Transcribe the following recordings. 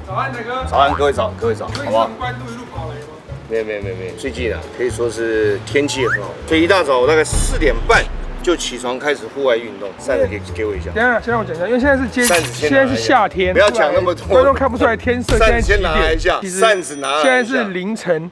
早安，大哥。早安，各位早，好不好？关渡一路跑来吗？没有，最近啊，可以说是天气很好，所以一大早我大概4点半就起床开始户外运动。扇子给我一下。等一下，先让我讲一下，因为现在是夏天，不要讲那么多，观众看不出来天色。扇子先拿来一下，扇子拿来。现在是凌晨。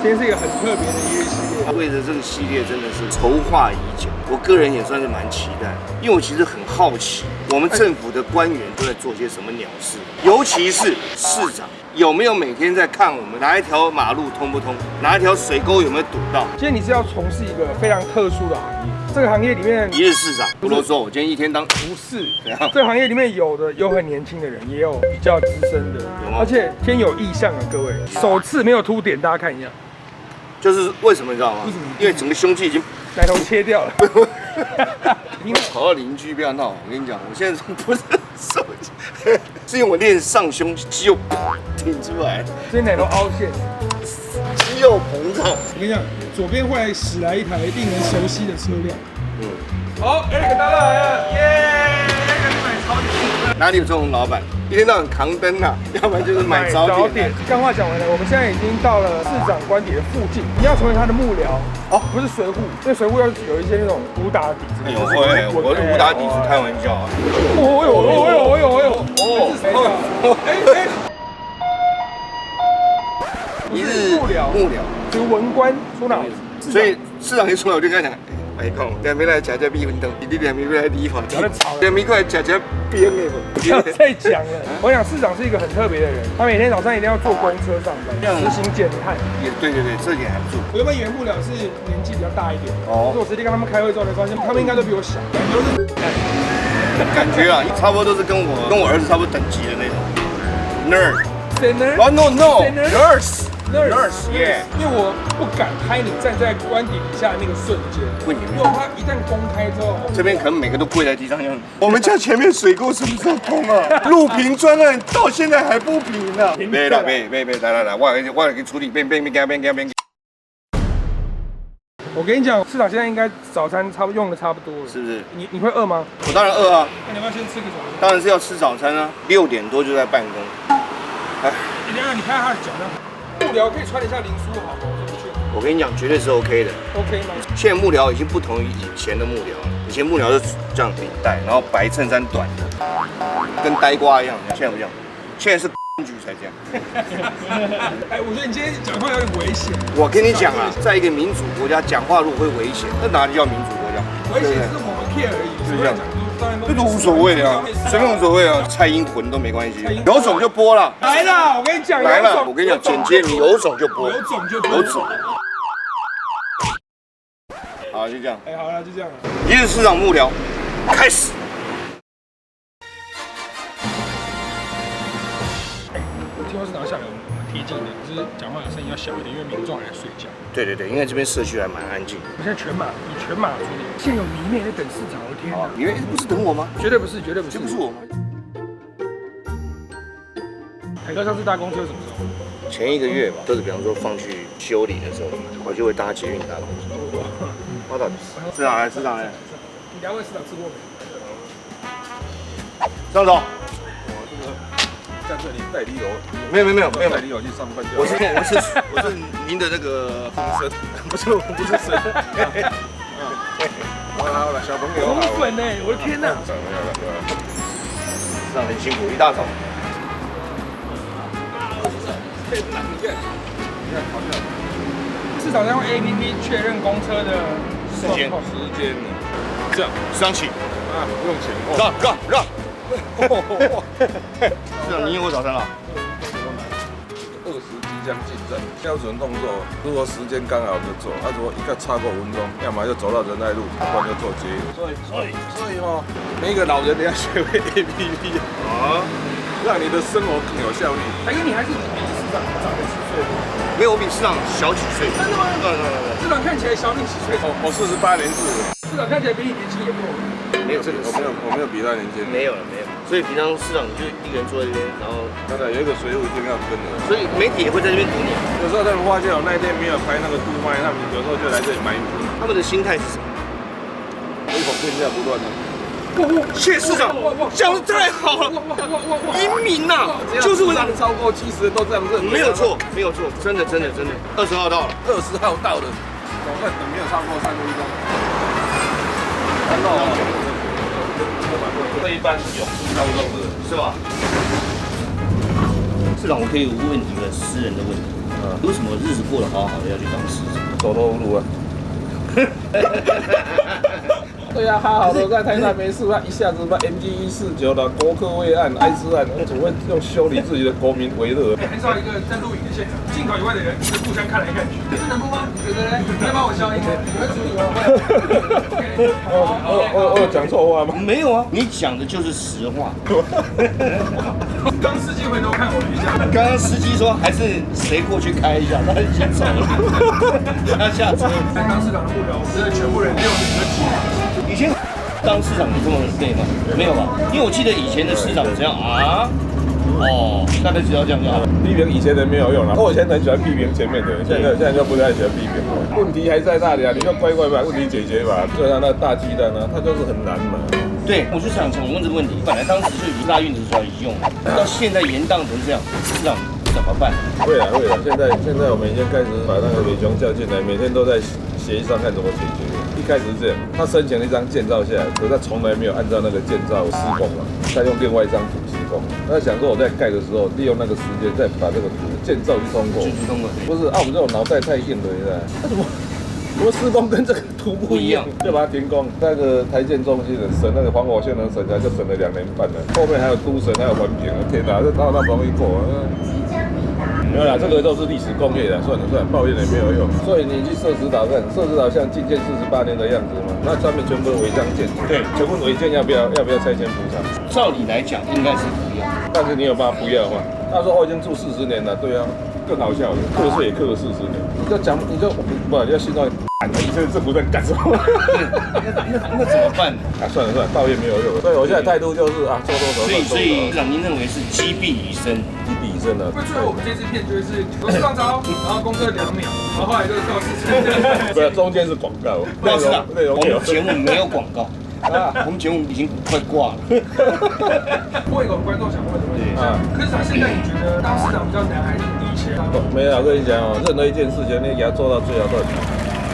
今天是一个很特别的音乐系列，为了这个系列真的是筹划已久，我个人也算是蛮期待，因为我其实很好奇，我们政府的官员都在做些什么鸟事，尤其是市长有没有每天在看我们哪一条马路通不通，哪一条水沟有没有堵到。今天你是要从事一个非常特殊的行业，这个行业里面一日市长不啰嗦，我今天一天当不是，这个行业里面有很年轻的人，也有比较资深的，而且天有异象啊，各位，首次没有凸点，大家看一下。就是为什么你知道吗？因为整个胸肌已经奶头切掉了。跑到邻居不要闹，我跟你讲，我现在不是手机，是因为我练上胸肌肉挺出来，所以奶头凹陷，肌肉膨胀。我跟你讲，左边会来驶来一台令人熟悉的车辆。好 ，Eric 到了，耶！买超点。哪里有这种老板？一天到晚扛灯啊，要不然就是买早点。干话讲完了，我们现在已经到了市长官邸的附近。你要成为他的幕僚哦，不是水户，因为水户要有一些那种武打底子。有会，我的武打底子开玩笑啊。一日幕僚，就是文官出脑子。所以市长一出来，我就跟他讲。哎，讲，两边来吃吃米粉汤，你两边来理发，两边过来吃吃边的不？不要再讲了。我想市长是一个很特别的人，他每天早上一定要坐公车上班，实行减碳。也对，这点还不错。我原本以为幕僚是年纪比较大一点，可是我实际跟他们开会之后才发现，他们应该都比我小，都是感觉啊，差不多都是跟我儿子差不多等级的那种 nerd。Oh no，nurse。Nurse， 因为我不敢拍你站在官邸底下的那个瞬间，因为他一旦公开之后，这边可能每个都跪在地上一样。我们家前面水沟什么时候通啊？路平专案到现在还不平呢。别，来，我给处理，边。我跟你讲，市长现在应该早餐用的差不多了，是不是？你会饿吗？我当然饿啊。那你要不要先吃个早餐？当然是要吃早餐啊，6点多就在办公。哎，你看他的脚呢？幕僚可以穿得像林书豪吗？我跟你讲，绝对是 OK 的。OK 吗？现在幕僚已经不同于以前的幕僚了。以前幕僚是这样领带，然后白衬衫短的，跟呆瓜一样。现在不这样，现在是局才这样。哎，我觉得你今天讲话有点危险。我跟你讲啊，在一个民主国家讲话如果会危险，那哪里叫民主国家？危险是我们 care 而已，是这样讲。这都无所谓啊，随便无所谓啊，蔡英文都没关系，有种就播了。来了，我跟你讲，来了，我跟你讲，剪接你有种就播，有种。好，就这样。哎，好了，就这样了。一日市长幕僚，开始。我听说市长下来，我们贴近一点，就是讲话的声音要小一点，因为民众还在睡觉。对，因为这边社区还蛮安静。我现在以全马处理，现有迷妹在等市长，我的天哪！迷妹不是等我吗？绝对不是，就不是我吗？海哥上次搭公车什么时候？前1个月吧，都是比方说放去修理的时候，我就会搭捷运搭公车。我到底市长来，你2位市长吃过没？张总。在这里代理由没有代理由去上班。我是您的那个风声，不是神。好了，小朋友。红粉呢？我的天哪！市长很辛苦，一大早。市长在用 APP 确认公车的时间。这样，市长请啊，不用钱。让。市长，您有早餐了？20即将进站，标准动作。如果时间刚好就做，如果一个超过5分钟，要么就走到仁爱路，不然就坐捷运。所以哦，每一个老人都要学会 APP 啊，让你的生活更有效率。还有你还是比市长长了几岁？没有，我比市长小几岁。真的吗？对。市长看起来小你几岁？我48年制的。市长看起来比你年轻也多。没有这个，我没有比他年轻。没有。所以平常市长你就一个人坐在这边，然后当然有一个随扈一定要跟的。所以媒体也会在这边堵你。有时候他们发现我那一天没有开那个杜麦，他们有时候就来这里买米。他们的心态是什么？唯恐天下不乱呢。谢市长讲的太好了，英明呐，就是为了超过70人都这样认，没有错，没有错，真的，20号到了，20号到了，总算等没有超过3分钟。看到吗？这一般有超过的，是吧？市长，我可以问几个私人的问题。为什么日子过得好好的要去当市长？走投无路啊。对啊，好好的在台南没事，他一下子把 MG149啦、国科会案、艾滋案，总会用修理自己的国民为乐。很少一个在录影的现场，镜头以外的人是互相看来看去。是能播吗？你觉得呢？你要帮我消音吗？你会处理吗？我有讲错话吗？没有啊，你讲的就是实话。刚司机回头看我一下，刚刚司机说还是谁过去开一下，他已经走了，他下车。当市长的目标，我们是全部人6年的计划。以前当市长你这么累吗？没有吧？因为我记得以前的市长这样啊，哦，大概只要这样就好了。批评以前人没有用了，我以前很喜欢批评前面的人，现在就不太喜欢批评了。问题还在那里啊，你就乖乖把问题解决吧。就像那大鸡蛋啊，它就是很难嘛。对，我就想问这个问题，本来当时就已经大运子出来用，到现在延宕成这样，市长怎么办？会了，现在我们已经开始把那个伟雄叫进来，每天都在协议上看怎么解决。一开始是这样，他申请了一张建造下来，可是他从来没有按照那个建造施工嘛，他用另外一张图施工。他想说我在盖的时候，利用那个时间再把这个图建造去通过。不是啊，我们这种脑袋太硬了，他怎么施工跟这个图不一样，就把它停工。那个台建中心的审那个防火性能审查就审了2年半了，后面还有都审，还有环评，天哪，这到那不容易过啊。没有啦，这个都是历史工业的，算了，抱怨也没有用。所以你去社子岛看，社子岛像禁建48年的样子嘛，那上面全部违章建筑，对，全部违建要不要拆迁补偿？照理来讲应该是不要，但是你有办法不要吗？他说我已经住40年了，对啊，更好笑了，课税也课了40年，你就不要信到。你这政府在干什么？那怎么办？啊，算了，抱怨没有用。所以我现在态度就是啊，做。所以市长您认为是击毙以身？击毙以身啊！最后我们这支片就是董事长招，然后公车2秒，然后后来就是告市长。不是，中间是广告。告市长，我们节目没有广告。啊，我们节目已经快挂了。问一个观众想问的问题柯市长，现在你觉得当市长比较难还是以前？没有，我跟你讲哦，任何一件事情你给他做到最好都很难。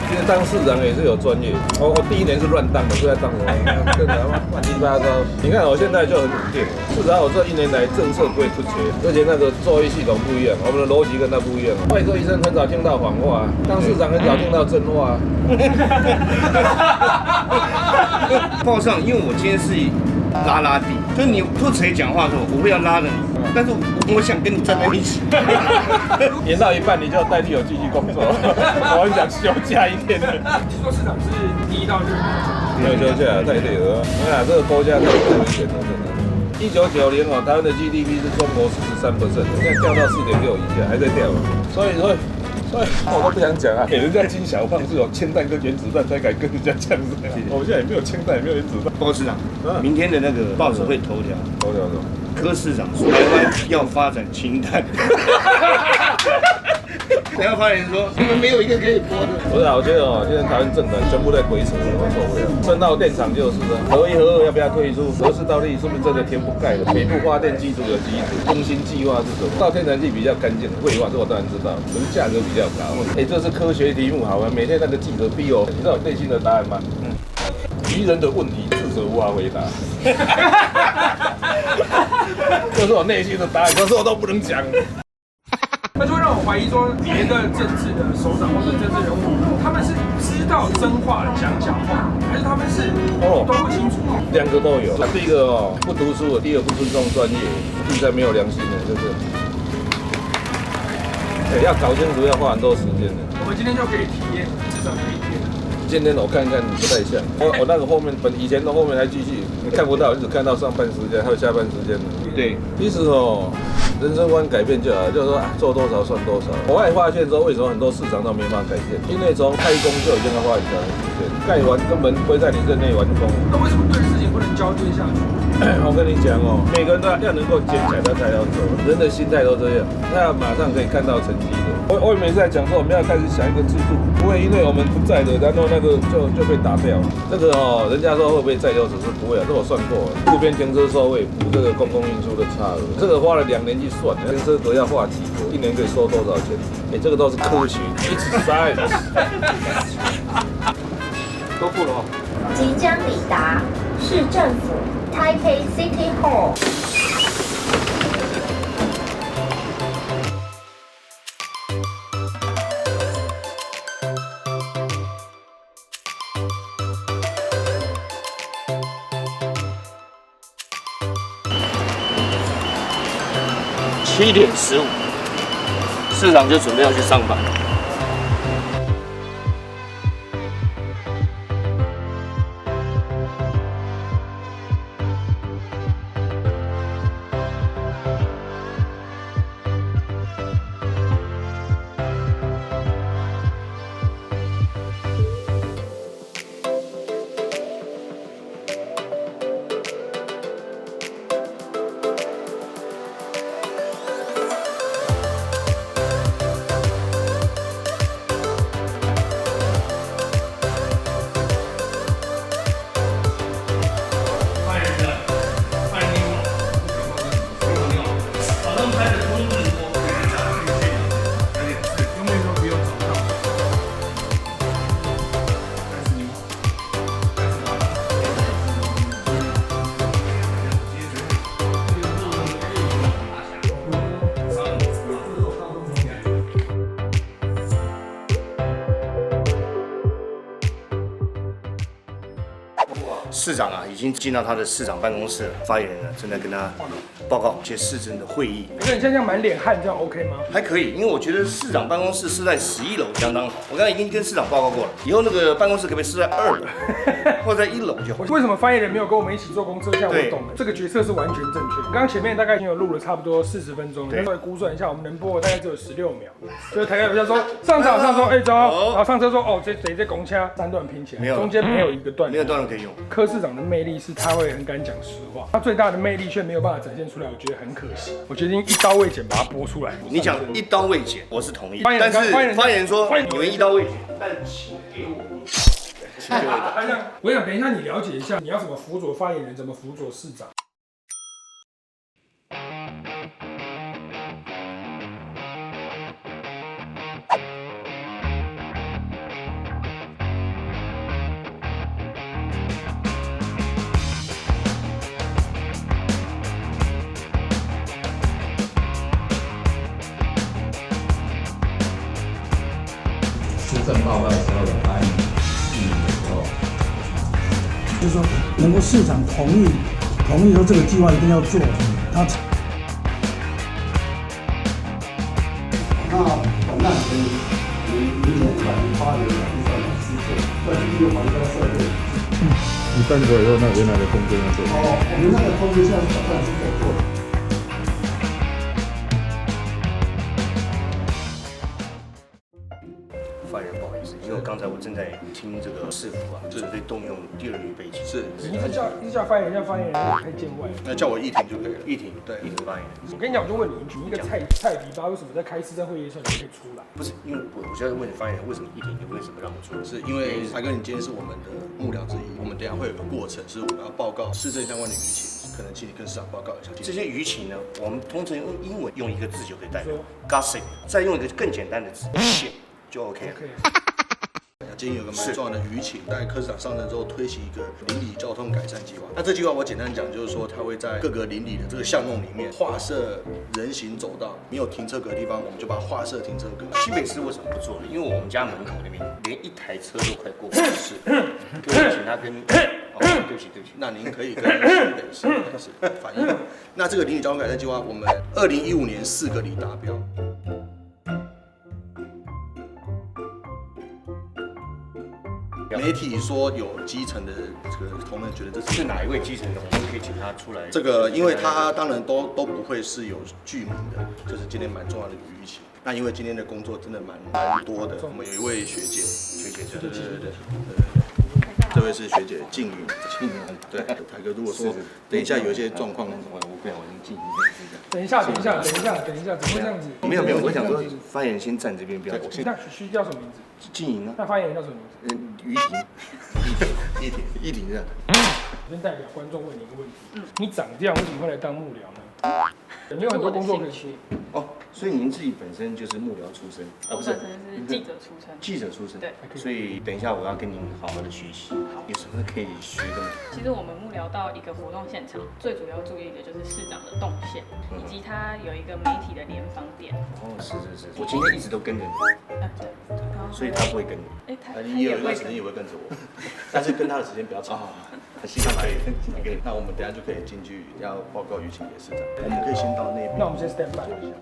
因为当市长也是有专业，我第1年是乱当的，不知道当什么，真的乱七八糟。你看我现在就很稳定，至少我这1年来政策不会出缺，而且那个作业系统不一样，我们的逻辑跟他不一样。外科医生很少听到谎话，当市长很少听到真话。报上，因为我今天是拉地，就是你不谁讲话的时候，我会要拉着你，但是我想跟你站在一起。演到一半你就代替我继续工作，我很想休假1天。听说市长是1到6年没有休假，太累了。你看这个国家太危险了，真的。1990哦，台湾的 GDP 是中国43%，现在掉到4.6以下，还在掉。所以我都不想讲啊。给人家金小胖是有氢弹跟原子弹才敢跟人家这样子。我们现在也没有氢弹，也没有原子弹。高市长，明天的那个报纸会头条什么？柯市长说台湾要发展氢弹。等下发言说你们没有一个可以播的。不是啊，我觉得哦，现在台湾政坛全部在鬼扯，无所谓啊。深澳电厂就是核1、核2要不要退出？核4到底是不是真的填不盖了？北部发电机组有机组，更新计划是什么？到天然气比较干净，废话这我当然知道，可是价格比较高。这是科学题目好吗？每天那个记者逼我，你知道我内心的答案吗？愚人的问题，智者无法回答。这是我内心的答案，可是我都不能讲。那就会让我怀疑说，别的政治的首长或者政治人物，他们是知道真话讲假话，还是他们是都不清楚？2个都有。第一个哦，不读书；第2个不尊重专业；第3没有良心的，就是。要搞清楚要花很多时间的。我们今天就可以体验至少可以体验。今天我看看不太像，我那个后面以前的后面还继续，你看不到，你只看到上班时间还有下班时间的。对，其实哦，人生观改变就好，就是说做多少算多少。我后来发现说，为什么很多市场都没办法改变？因为从开工就已经要花很长的时间，盖完根本不会在你任内完工。那为什么对事情不能交接下去？我跟你讲哦，每个人都要能够捡起来，他才要做。人的心态都这样，他要马上可以看到成绩的。我每次在讲说，我们要开始想一个制度，不会因为我们不在的，然后那个就被打掉。这个哦，人家说会不会再留，只是不会啊，这我算过了。路边停车收费补这个公共运输的差额，这个花了2年去算，停车格要画几格，1年可以收多少钱？这个都是科学，It's science。都付了哦。即将抵达市政府 Taipei City Hall。7点15，市长就准备要去上班。市长啊，已经进到他的市长办公室了。发言人呢，正在跟他报告一些市政的会议。那你现在这样满脸汗，这样 OK 吗？还可以，因为我觉得市长办公室是在11楼相当好。我刚才已经跟市长报告过了，以后那个办公室可不可以是在2楼，或者在1楼就好。为什么发言人没有跟我们一起坐公车？这样我懂了，这个决策是完全正确。刚刚前面大概已经有录了差不多40分钟，稍微估算一下，我们能播的大概只有16秒。就是台下有说上场上说，走，然后上车说哦，谁在公车3段拼起来，中间没有一个段，没有段落可以用。柯市长的魅力是他会很敢讲实话，他最大的魅力却没有办法展现出来，我觉得很可惜。我决定一刀未剪把它播出来。你讲一刀未剪，我是同意。但是发言人说你们一刀未剪，但请给我。我想等一下你了解一下，你要怎么辅佐发言人，怎么辅佐市长。施政报告的时候有发言的时候，就是说能够市长同意说这个计划一定要做，他那本案可以明年8月2日施政，在第1个环交社会。你搬走以后，那原来的空间要做。我们那个空间现在是打算是在做的。发言人，不好意思，因为刚才我正在听这个市府啊，准备动用第2女备勤。是，你一直叫发言人，太见外了。那叫我议庭就可以了。议庭，对，议庭发言人。我跟你讲，我就问你一个菜逼吧，为什么在开市政会议的时候你可以出来？不是，因为我就在问发言人，为什么议庭你为什么让我出来？是因为才哥，你今天是我们的幕僚之一，我们等一下会有个过程，是我们要报告市政相关的舆情，可能请你跟市长报告一下。这些舆情呢，我们通常用英文用一个字就可以代表 gossip， 再用一个更简单的字 shit 就 OK 了。今天有个蛮重要的舆情，在柯市长上任之后推行一个邻里交通改善计划。那这计划我简单讲，就是说它会在各个邻里的这个巷弄里面划设人行走道，没有停车格的地方，我们就把它划设停车格。新北市为什么不做呢？因为我们家门口那边连1台车都快过不了。是，各位请他跟对不起。那您可以跟新北市反映。那这个邻里交通改善计划，我们2015年4个里达标。媒体说有基层的这个同仁觉得这是哪一位基层的？我们可以请他出来。这个，因为他当然都不会是有剧名的，就是今天蛮重要的一个舆情。那因为今天的工作真的蛮多的，我们有一位学姐，对，这位是学姐静宇，对，台哥，如果说等一下有一些状况，我不想静宇。等一下，怎么会这样子？没有，我想说发言先站这边，不要。那需叫什么名字？静莹啊。那发言人叫什么名字？于婷，依婷这样。我先代表观众问你一个问题：你长这样，为什么会来当幕僚呢？你有很多工作可以去。哦，所以您自己本身就是幕僚出身，我本身是记者出身。记者出身，对。所以等一下我要跟您好好的学习，有什么可以学的吗？其实我们幕僚到一个活动现场，最主要注意的就是市长的动线，以及他有一个媒体的联访点。哦，是，我今天一直都跟着你。对。所以他不会跟你。他你有一段时间也会跟着我，但是跟他的时间比较长。他希望来，那我们等下就可以进去要报告舆情给市长。我们可以先到那边。那我们先 stand by 一下。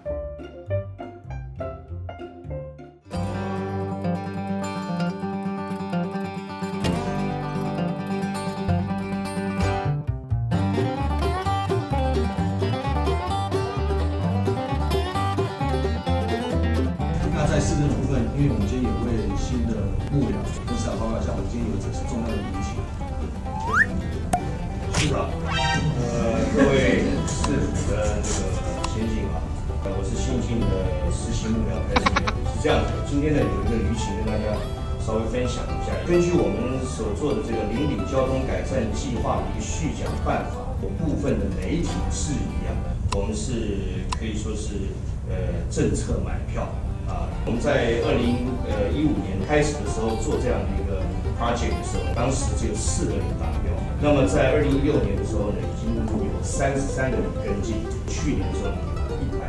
那在市政部分，因为我们今天有一位新的幕僚，跟市长报告一下，我们今天有这是重要的舆情。市长，各位市府的这个先进啊，我是新进的实习幕僚开始员。是这样的，今天呢有一个舆情跟大家稍微分享一下。根据我们所做的这个邻里交通改善计划的一个续讲办法，有部分的媒体质疑啊，我们是可以说是政策买票啊。我们在2015年开始的时候做这样的一个 project 的时候，当时只有4个人达标。那么在2016年的时候呢，已经有33个人跟进，去年的时候有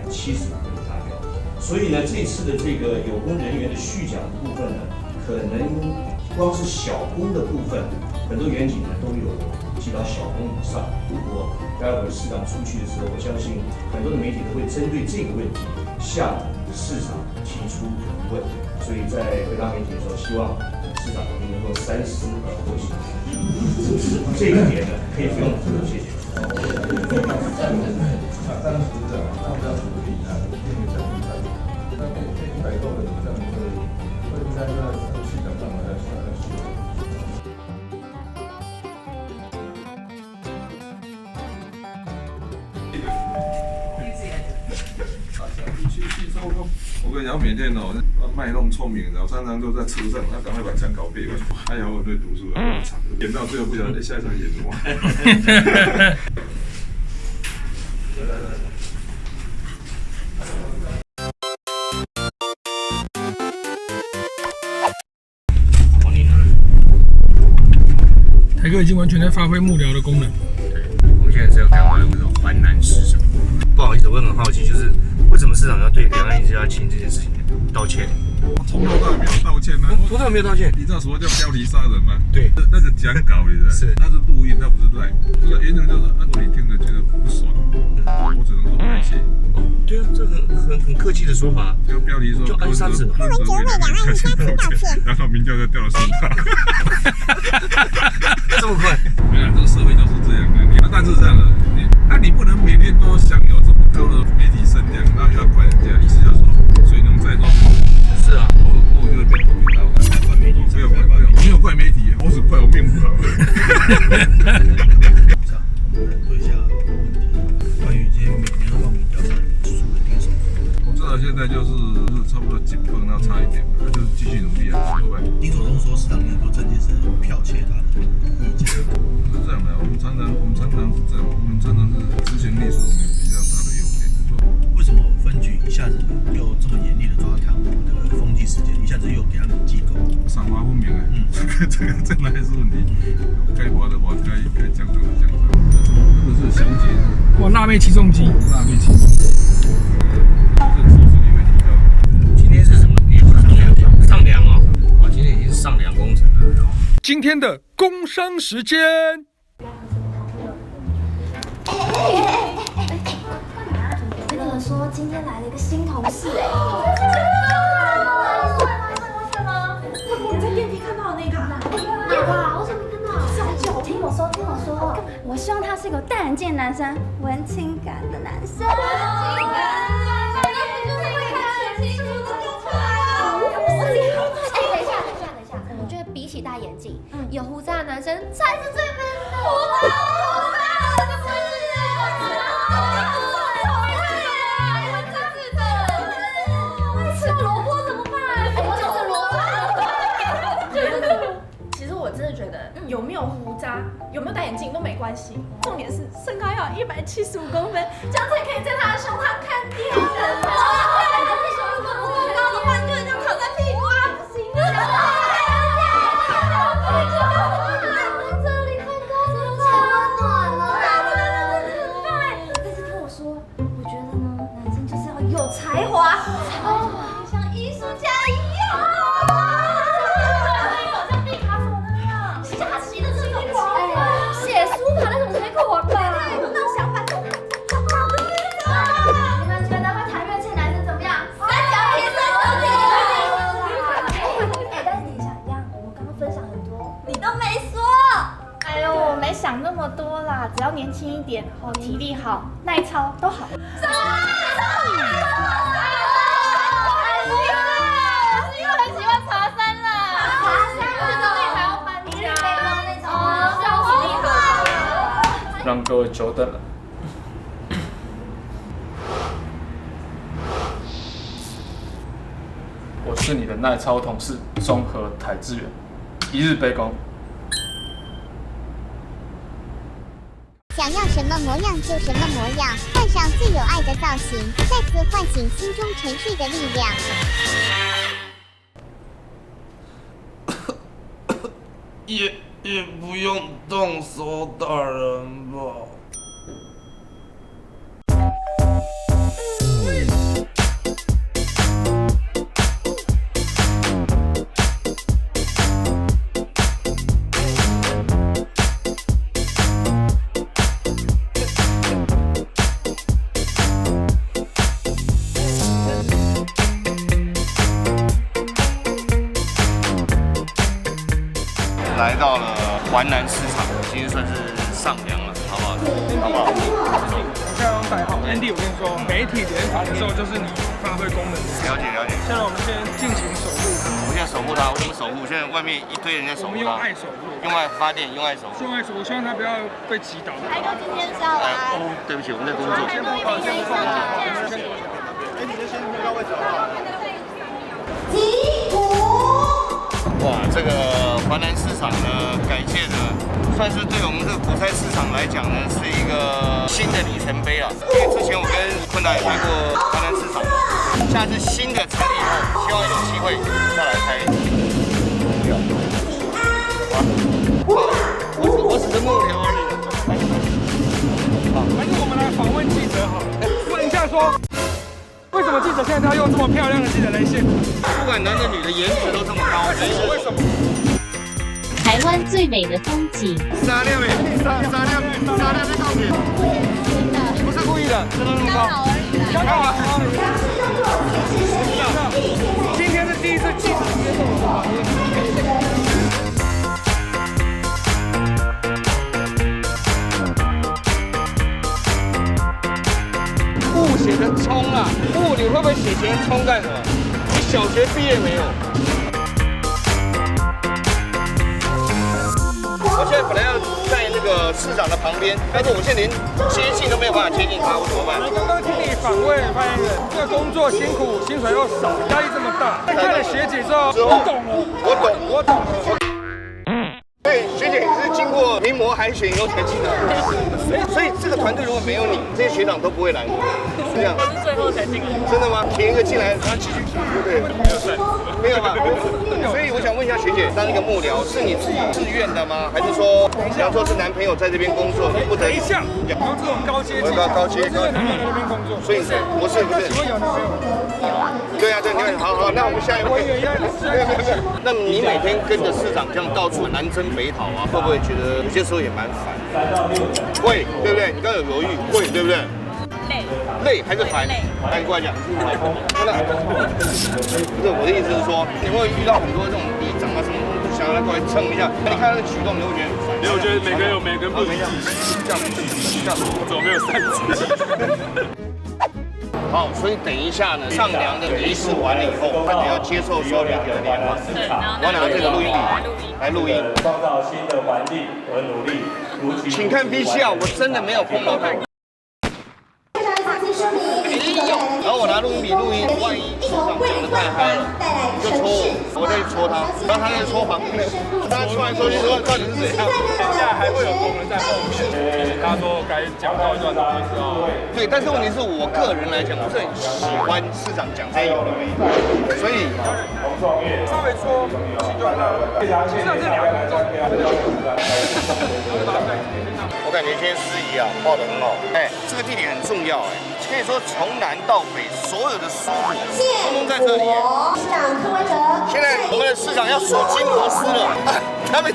175个人达标。所以呢，这次的这个有功人员的续奖的部分呢，可能光是小工的部分，很多远景呢都有记到小工以上。如果待会市长出去的时候，我相信很多的媒体都会针对这个问题向市长提出疑问。所以在回答媒体的时候，希望市长您能够三思而后行。这一点呢，可以不用谢谢。当时这样，大家努力啊，因为这样子，那100多个人这样会应该在去讲上来要修。我跟你讲，每天哦，卖弄聪明，然后常常都在车上，他赶快把枪稿背完。还好我对读书很长，演到最后不晓得下一场演什么。台哥已经完全在发挥幕僚的功能。对，我们现在是要赶回那种环南市场。不好意思，我很好奇，就是为什么市长要对两岸一家亲这件事情道歉？我从头到尾没有道歉呢。从头没有道歉。你知道什么叫标题杀人吗？对，那个讲稿你知道？是，那是录音，那不是赖。这个原则就是，如果你听着觉得不爽，我只能说感谢。哦，对啊，这很客气的说法。这个标题说，就安杀子，柯文哲为两岸一家亲道歉，然后民调就掉了10%。这么快？对啊，这个社会就是这样的。但是这样的，你不能每天都享有这么高的媒体声量，然后又要怪人家，意思就是说，水能载舟。是啊，我就会变口语刀。怪媒体，没有怪媒体，我只怪我命不好。我们对一下问题，关于今天每年的报名调查数的第一手。我知道现在就是差不多紧绷，然后差一点，那就是继续努力啊，对吧？丁总说市场很多证件是剽窃他的意见。是这样的，我们常常是这样，我们常常是执行力是我们比较大的优点。为什么分局一下子又这么严厉的抓贪污的风纪事件，一下子又给他们记够？赏罚分明啊，这哪也是问题。该罚的罚，该奖赏的奖赏。这个是详节。哇，辣妹起重机。辣妹起重机。这个收视率会提高。今天是什么？上梁哦。哇，今天已经是上梁工程了。今天的工商时间。我跟你说，今天来了一个新同事哎。我在电梯看到的那个。是一个戴眼镜的男生，文青感的男生。文青感，那不就是会看清楚的就出来了？哎，等一下，我觉得比起戴眼镜，有胡渣的男生才是最 man 的。胡渣，这不是吃萝卜怎么办？就是萝卜。其实我真的觉得有没有胡渣，有没有戴眼镜都没关系，重点是身高要175公分，这样才可以在他的胸膛看电影。如果不够高的话，就很像躺在屁股啊，不行的。这里太高了，太温暖了。但是听我说，我觉得呢，男生就是要有才华，像艺术家一样。写书法那种水果吧，那种想法都很好的。你们觉得会弹乐器的男生怎么样？三角铁，三角铁。哎，但是你想一样，我们刚刚分享很多，你都没说。哎呦，我没想那么多啦，只要年轻一点，然后体力好，耐操都好。让各位久等了。我是你的耐操同事中和台志远，一日卑躬。想要什么模样就什么模样，换上最有爱的造型，再次唤醒心中沉睡的力量。也不用动手打人吧。来到了环南市场，其实算是上梁了，好不好？好不好？现在用代号 Andy， 我跟你说，媒体联访的时候就是你发挥功能。了解。现在我们先进行守护。我们现在守护它，我怎么守护？现在外面一堆人在守护它。我们用爱守护，用爱发电，用爱守护。用爱守护，希望它不要被击倒。台哥今天是要来。哦，对不起，我们在工作。先不放，先不放。哎，你就先不要位置好不好？哇，这个环南市场呢，改建呢，算是对我们这个果菜市场来讲呢，是一个新的里程碑了。因为之前我跟坤达也开过环南市场，下次新的成立以后，希望有机会再来开。我只是幕僚而已。还是我们来访问记者好了，问一下说。为什么记者现在都要用这么漂亮的记者来现场？不管男的女的，颜值都这么高，为什么？台湾最美的风景。沙亮美，沙亮在上面。不是故意的，真的那么高。刚好而已。今天是第一次记者接受我的访问。误写成冲啦，误你会不会写成冲干什么？你小学毕业没有？我现在本来要在那个市长的旁边，但是我现在连接近都没有办法接近他，我怎么办？刚刚听你访问发言人，这个工作辛苦，薪水又少，压力这么大。在看了学姐之后，我懂了，我懂了。对，学姐是经过临摹海选以后才进来的，所以这个团队如果没有你，这些学长都不会来的，是这样。我是最后才进来。真的吗？填一个进来，然后继续填，对不对？没有吧？所以我想问一下学姐，当一个幕僚是你自己自愿的吗？还是说，比方说是男朋友在这边工作，你不得已？像有这种高阶，高阶，男朋友在那边工作，所以不是。请问有男朋友吗？对啊，对，你好，那我们下一位。没有。那你每天跟着市长这样到处南征北讨啊，会不会觉得有些时候也蛮烦？会，对不对？你刚刚有犹豫，会，对不对？累还是烦？那你过来讲。真的，不是我的意思是说，你会遇到很多这种里长啊什么不相然后过来蹭一下，你看他的举动，你会觉得很烦。没有，我觉得每个人有每个人不一样。这样，我怎么没有3次？好，所以等一下呢，上梁的仪式完了以后，他得要接受收媒体的电话。我拿这个录音笔来录音，创造新的环境而努力。请看 VCR， 我真的没有碰到他。然后我拿录音笔录音，万一手上讲得太嗨了，你就戳我，我再去戳他，然后他再戳旁边的，大家戳来戳去，说到底是怎样？接下来还会有工人在后面，他说该讲到一段的时候。对，但是问题是我个人来讲，不是很喜欢市长讲这些有的没的，所以稍微戳几段了，其实这2个重要。我感觉今天司仪啊报得很好，这个地点很重要，可以说从南到北所有的蔬果通通在这里。市长柯文哲，现在我们的市长要数金螺丝了，他没。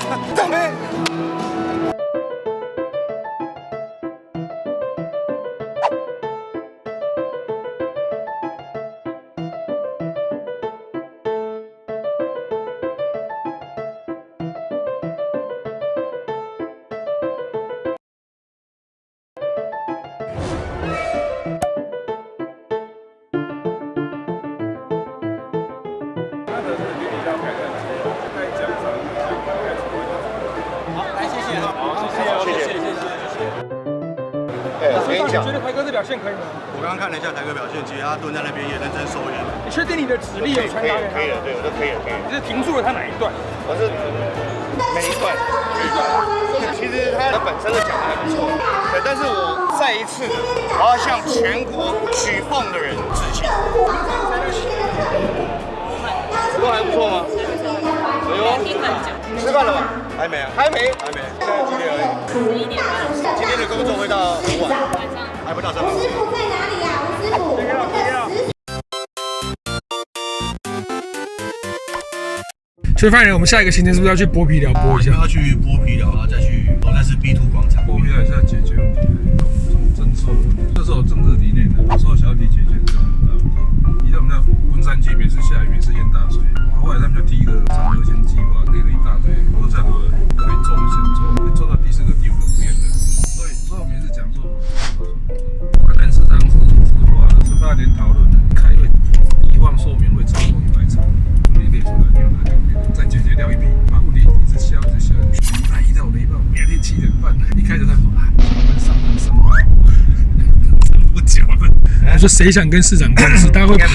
你觉得台哥这表现可以吗？我刚刚看了一下台哥表现，其实他蹲在那边也认真收烟。你确定你的指令有传达给他？可以了，对，我都可以了。你是停住了他哪一段？我是每一段。其实他本身的讲的还不错，对，但是我再一次的，我要向全国举泵的人致敬。都还不错吗？哎呦，吃饭了吗？还没啊，还没。现在几点而已？11点半。今天的工作会到很晚，还不到3点。师傅在哪里呀？吴师傅。所以发现我们下一个行程是不是要去剥皮寮剥一下？要去剥皮寮啊，再去但是 B2 广场。剥皮寮也是要解决问题，这种征收的问题，这是有政治理念的，有时候小题解决这样很大问题。你像我们那文山区每次下雨，每次淹大水，后来他们就提一个长流前计划，列了一大堆，都这样好了，可以做就先做，做到第4个、第5个不淹的。所以我每次讲说，华南市场是花了18年讨论的，开会以往说明会超过100场，问题列出来，列出来，再解决掉一批，把问题一直消，礼拜1到礼拜5，每天7点半，一开始他说上班上班，不讲了。我说谁想跟市长共事，大家会怕。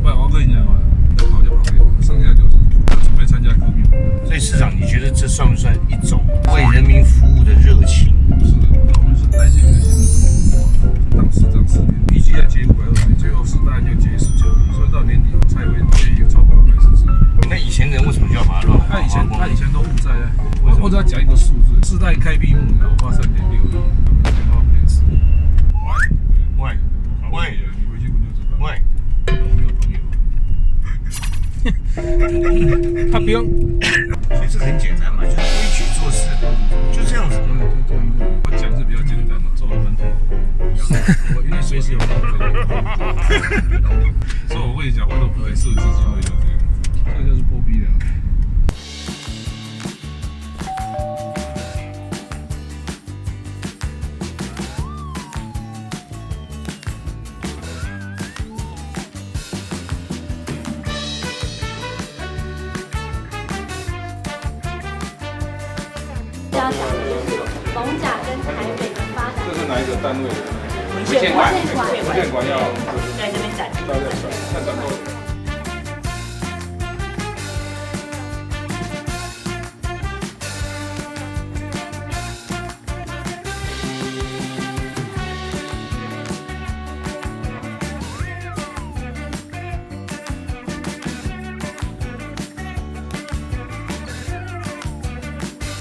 不然我跟你讲啊，要跑就跑，剩下就是准备参加革命。所以市长，你觉得这算不算一种为人民服务的热情？是的，我们是带进一个新的政府，当市长4年，预计要结520岁，最后10大案就结19年，所以到年底才会结超过240亿。那以前人为什么就要把它乱花？他以前都负债啊，我只要讲一个数字，4代开闭幕，然后花3.6亿，他们以前花5.4亿。喂，你回去问就知道。喂，我没有朋友。他不用，所以这很简单嘛，就是规矩做事，就这样子。我讲是比较简单嘛，做完蛮痛苦。我因为随时有浪费，所以我会讲，我都不会设置机会就这样，这就是剥皮寮。要讲的就是逢甲跟台北的发展。这是哪一个单位？文献馆要在这边展。看展多。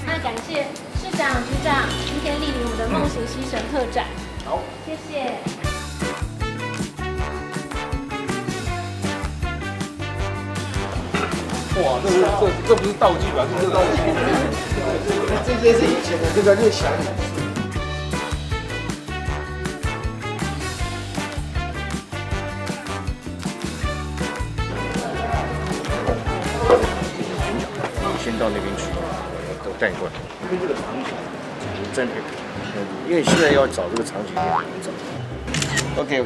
那感谢市长、局长今天莅临我们的梦行西城特展。好，谢谢。哇，这不是道具吧？这是道具。这些是以前的这个列小礼。先到那边。我带你过来。因为这个场景在那边，因为现在要找这个场景也很难找。OK， 我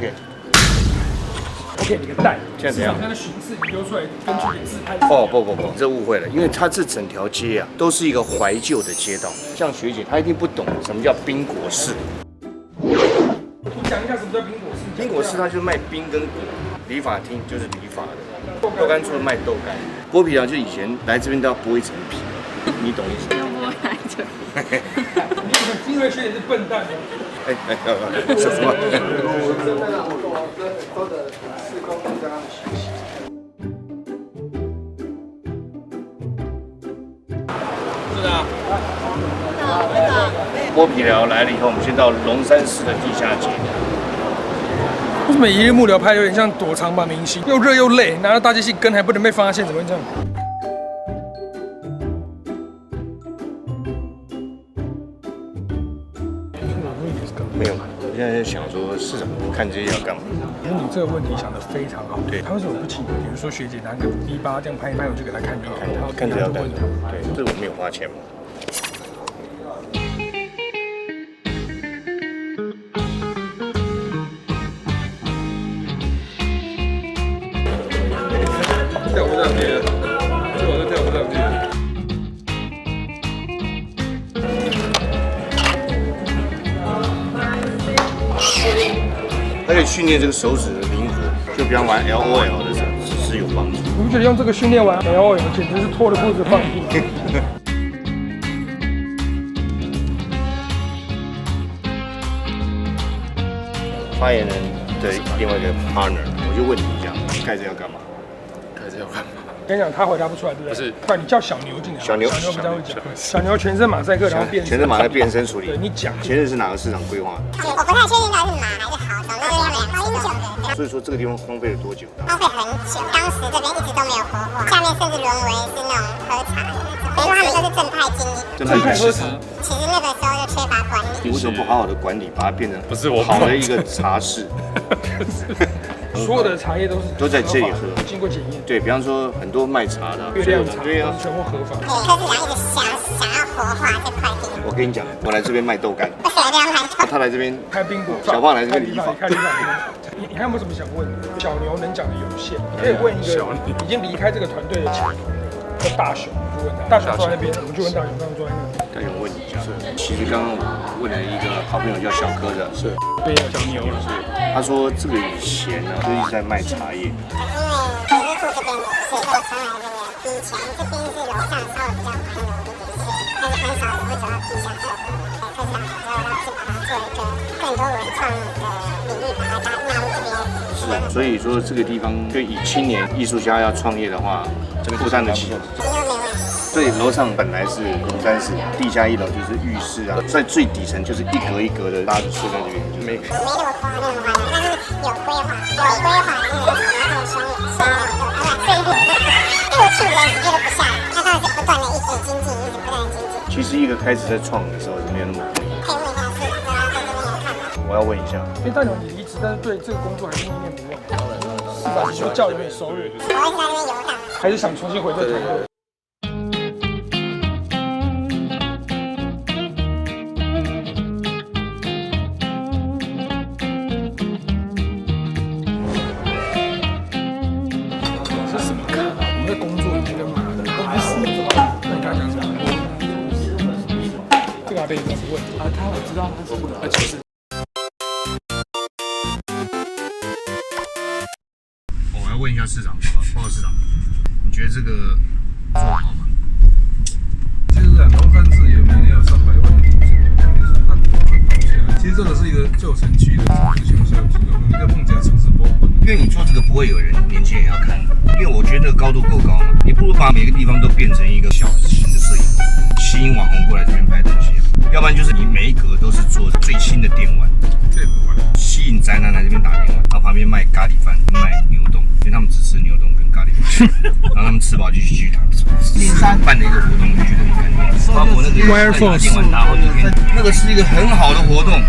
给你个蛋，现在怎样？它的巡视你丢出来，根据你自拍。哦不，这误会了，因为它这整条街啊都是一个怀旧的街道。像学姐她一定不懂什么叫冰果室。你讲一下什么叫冰果室？冰果室它就是卖冰跟果，理发厅就是理发的，豆干处卖豆干，剥皮啊就以前来这边都要剥一层皮，你懂意思？要剥哪一层？你以为学姐是笨蛋吗？什么？剥皮寮来了以后，我们先到龙山寺的地下街。为什么一日幕僚拍有点像躲藏版明星，又热又累，拿到大机器跟还不能被发现，怎么会这样？没有，我现在想说市长看这些要干嘛？因为你这个问题想得非常好，对，他为什么不请？比如说学姐拿个V8这样拍一拍，我就给他看就好。看着要干什么？对，这我没有花钱嘛。跳不上去了，这我都跳不上去了。它可以训练这个手指的灵活，就比方玩 LOL 的时候是有帮助。你不觉得用这个训练完 LOL 简直是脱了裤子放屁？发言人的另外一个 partner， 我就问你一下，盖着要干嘛？开始要干嘛？跟你讲，他回答不出来，对不对？不是，不然你叫小牛进来。小牛比较会讲。小牛全身马赛克，然后变全身马赛变身处理。对你讲，前日是哪个市场规划的？我不太确定到底是马还是豪，总之马英九的。所以说这个地方荒废了多久？荒废很久，当时这边一直都没有活化，下面甚至沦为是那种喝茶的那种。等于说他们就是正派经营。正派喝茶。其实那个时候就缺乏管理。你为什么不好好的管理，把它变成不是我好的一个茶室？所有的茶叶都在这里喝，经过检验。对，比方说很多卖茶的，月亮茶，对啊，柯市长一直想要活化这块地。我跟你讲，我来这边卖豆干，不是来这样卖豆。他来这边开冰果，小胖来这边理发，开理发店。你还有没有什么想问的？小牛能讲的有限，你可以问一个已经离开这个团队的前辈，叫大雄，就问他。大雄坐在那边，我们就问大雄，刚刚坐在那边。大雄问你一下，其实刚刚我问了一个好朋友叫小柯的，是，对，小牛了，是。他说这个以前呢，就一直在卖茶叶。因为客户这边是我常来这个以前这边是楼上稍微比较繁荣一点是，但是很少人会走到地下室。柯市长之后要去把它做一个更多文创的领域，把它纳入这边。是，所以说这个地方就以青年艺术家要创业的话，这个负担得起。所以楼上本来是龙山寺，地下一楼就是浴室啊，在最底层就是一格一格的，大家就睡在这边，就没那么夸张，但是有规划，那个然后双所以这个去年你觉得不下来，那当然是不断的一直精进，一直不断的精进。其实一个开始在创的时候是没有那么容易。可以问一下市长，对这边有看法？我要问一下，因为大雄你离职，但是对这个工作还是念念不忘。市长学教有点收入，我会在那边游荡，还是想重新回这团队。被你问啊，我知道他是，其实我要问一下市长，报告市长，你觉得这个做好吗？其实龙山寺也每年有300万的投资，其实这个是一个旧城区的小小几个，一个凤甲城市博物馆。因为你做这个不会有人年轻人要看，因为我觉得那个高度够高嘛，你不如把每个地方都变成一个小型的摄影，吸引网红过来这边拍东西。要不然就是你每一格都是做最新的电玩，吸引宅男来这边打电玩，然后旁边卖咖喱饭、卖牛冻，因为他们只吃牛冻跟咖喱饭，然后他们吃饱就去继续打。办的一个活动，我觉得很感动。包括那个打电玩打好几天，那个是一个很好的活动，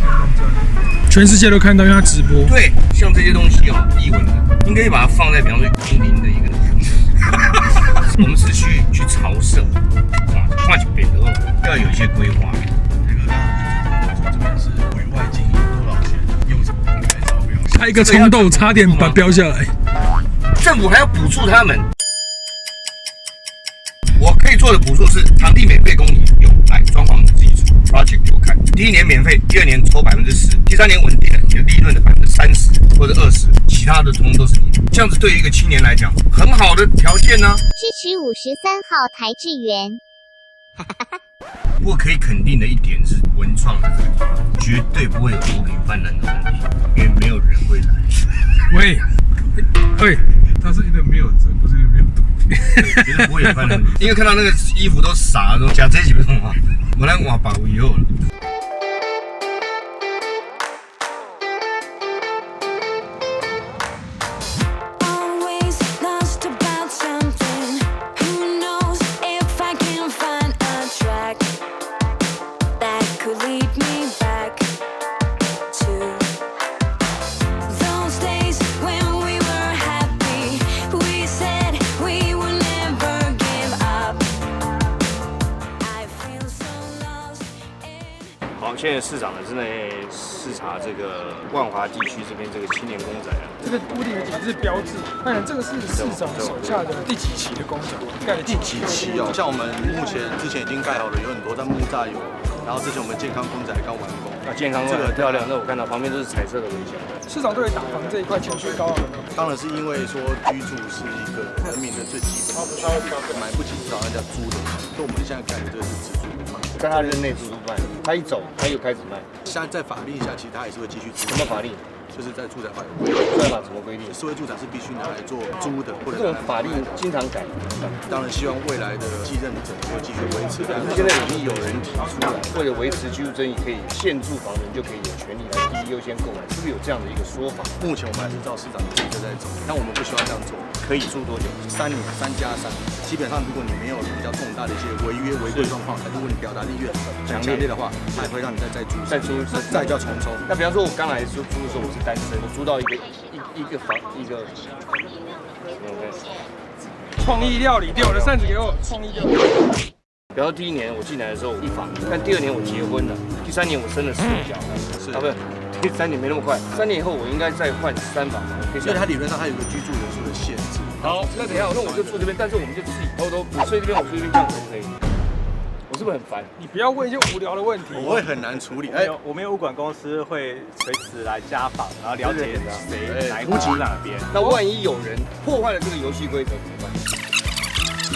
全世界都看到，因为他直播。对，像这些东西哦，艺文的，应该把它放在比方说云林的一个，我们是去潮社，换几遍的。些规划。这边是委外经营多少钱，用什么平台招标？下一个冲动差点把标下来。政府还要补助他们。我可以做的补助是场地免费供你用，来装潢你自己出 ，project 就看。第1年免费，第2年抽10%，第3年稳定了你的利润的30%或者20%，其他的通通都是你的。这样子对于一个青年来讲，很好的条件呢。支持53号台志源。不过可以肯定的一点是，文创的这个地方绝对不会有毒品泛滥的问题，因为没有人会来。喂，他是因为没有人，不是因为没有毒品，绝对不会有泛滥。因为看到那个衣服都洒了，都假这几分钟啊，我来哇把以后了。现在市长呢正在视察这个万华地区这边这个青年公宅啊。这个屋顶的景是标志，当然这个是市长手下的第几期的公宅？盖了第几期哦？像我们目前之前已经盖好了，有很多，但木栅有，然后之前我们健康公宅刚完工。啊，健康这个漂亮，那我看到旁边都是彩色的围墙。市长对于打房这一块情绪高昂吗？当然是因为说居住是一个人民的最基本的，买不起找人家租的，所以我们现在盖的这个是自住的嘛。在他任内租都卖，他一走他又开始卖。现在在法令下，其实他还是会继续租。什么法令？就是在住宅法有规定。住宅法怎么规定？社会住宅是必须拿来做租的，或者这种法令经常改。当然希望未来的继任者会继续维持。但是现在已经有人提出来，为了维持居住正义，可以现住房人就可以有权利来第一优先购买，是不是有这样的一个说法？目前我们还是照市长的规则在走，但我们不希望这样做。可以住多久？3年，3+3。基本上，如果你没有比较重大的一些违约违规状况，如果你表达意愿强烈的话，它也会让你再租，再叫重抽。那比方说，我刚来租的时候我是单身，我租到一个房一个。创意料理，丢我的扇子给我。创意料理。比方说第1年我进来的时候一房，但第2年我结婚了，第3年我生了4个小孩，是啊，不是，第3年没那么快，3年以后我应该再换3房，所以它理论上它有个居住人数的限制。好，那等一下，那我就住这边，但是我们就自己偷偷，你睡这边，我睡这边，这样可不可以？我是不是很烦？你不要问一些无聊的问题，我会很难处理。我们有物管公司会随时来家访，然后了解谁哪一户哪边。那万一有人破坏了这个游戏规则怎么办？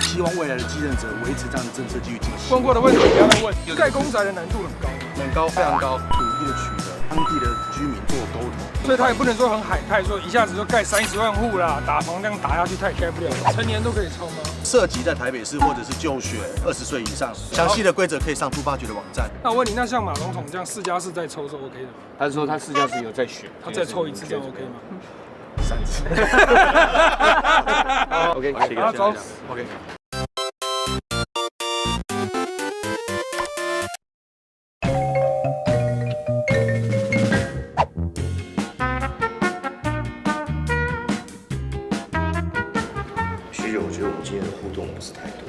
希望未来的继任者维持这样的政策继续进行。问过的问题不要再问。盖公宅的难度很高，很高，非常高。土地的取得，当地的居民做沟通，所以他也不能说很海派，说一下子就盖30万户啦，打房这样打下去，他也盖不了。成年都可以抽吗？涉及在台北市或者是就学20岁以上，详细的规则可以上都发局的网站。那我问你，那像马总统这样4+4再抽是 OK 的吗？他是说他4+4有在选，他再抽一次这样 OK 吗？3次。OK， 谢谢。走。OK。我觉得我们今天的互动不是太多。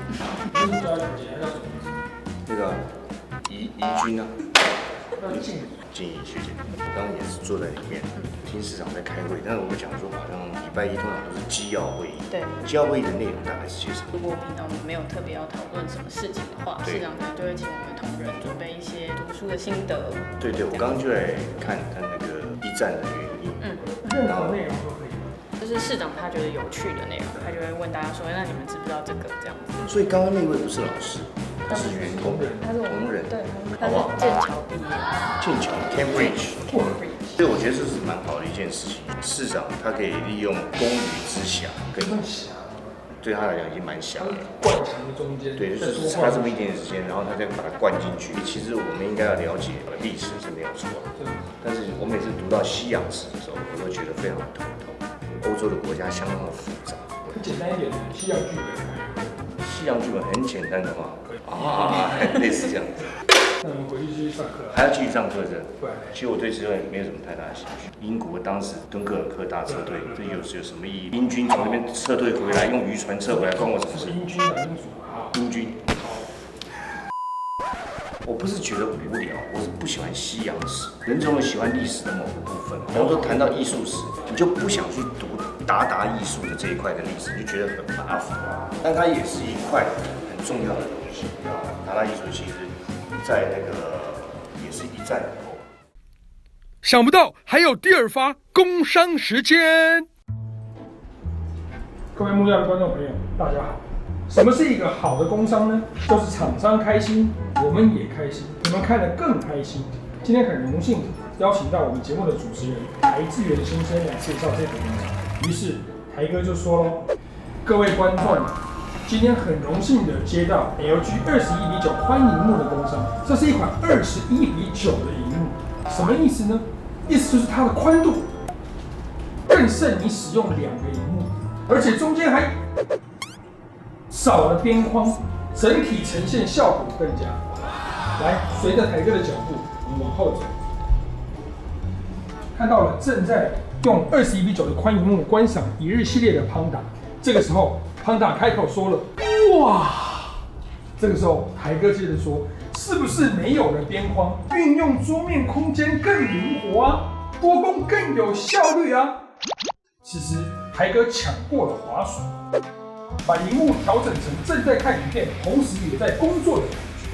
那个怡君啊，静怡学姐，我刚刚也是坐在里面听市长在开会，但是我们讲说好像礼拜1通常都是纪要会议。对。纪要会议的内容大概是些什么？如果平常我们没有特别要讨论什么事情的话，市长可能就会请我们同仁准备一些读书的心得。对，我刚刚就来看那个1战的原因。任何内容都可以。就是市长他觉得有趣的内容，他就会问大家说：“那你们知不知道这个？”这样子。所以刚刚那位不是老师，他是员工，他是同仁，对，他是剑桥毕业。剑桥 Cambridge。所以我觉得这是蛮好的一件事情。市长他可以利用公余之暇跟对他来讲已经蛮狭了。灌墙中间。对，就是差这么一点点时间，然后他再把它灌进去。其实我们应该要了解历史是没有错的，但是我每次读到西洋史的时候，我会觉得非常的头痛。欧洲的国家相当的复杂。很简单一点的西洋剧本。西洋剧本很简单的话，类似这样子。那我们回去继续上课。还要继续上课的。对。其实我对这段没有什么太大的兴趣。英国当时敦刻尔克大撤退，这有什么意义？英军从那边撤退回来，用渔船撤回来，关我什么事？英军的英属啊。英军。我不是觉得无聊，我是不喜欢西洋史。人总有喜欢历史的某个部分。比方说谈到艺术史，你就不想去读达艺术的这一块的历史，你就觉得很麻烦。但它也是一块很重要的东西。达艺术其实在那个也是一战以后。想不到还有第二发工商时间。各位木曜的观众朋友，大家好。什么是一个好的工商呢？就是厂商开心，我们也开心，你们看得更开心。今天很荣幸邀请到我们节目的主持人台志源先生来介绍这个工商。于是台哥就说喽：“各位观众，今天很荣幸的接到 LG 21:9宽萤幕的工商，这是一款21:9的萤幕，什么意思呢？意思就是它的宽度更胜你使用2个萤幕，而且中间还少了边框，整体呈现效果更佳。来，随着台哥的脚步，我们往后走，看到了正在用21:9的宽萤幕观赏1日系列的胖达。这个时候，胖达开口说了：“哇！”这个时候，台哥接着说：“是不是没有了边框，运用桌面空间更灵活啊，多工更有效率啊？”其实，台哥抢过了滑鼠。把萤幕调整成正在看影片，同时也在工作的感觉。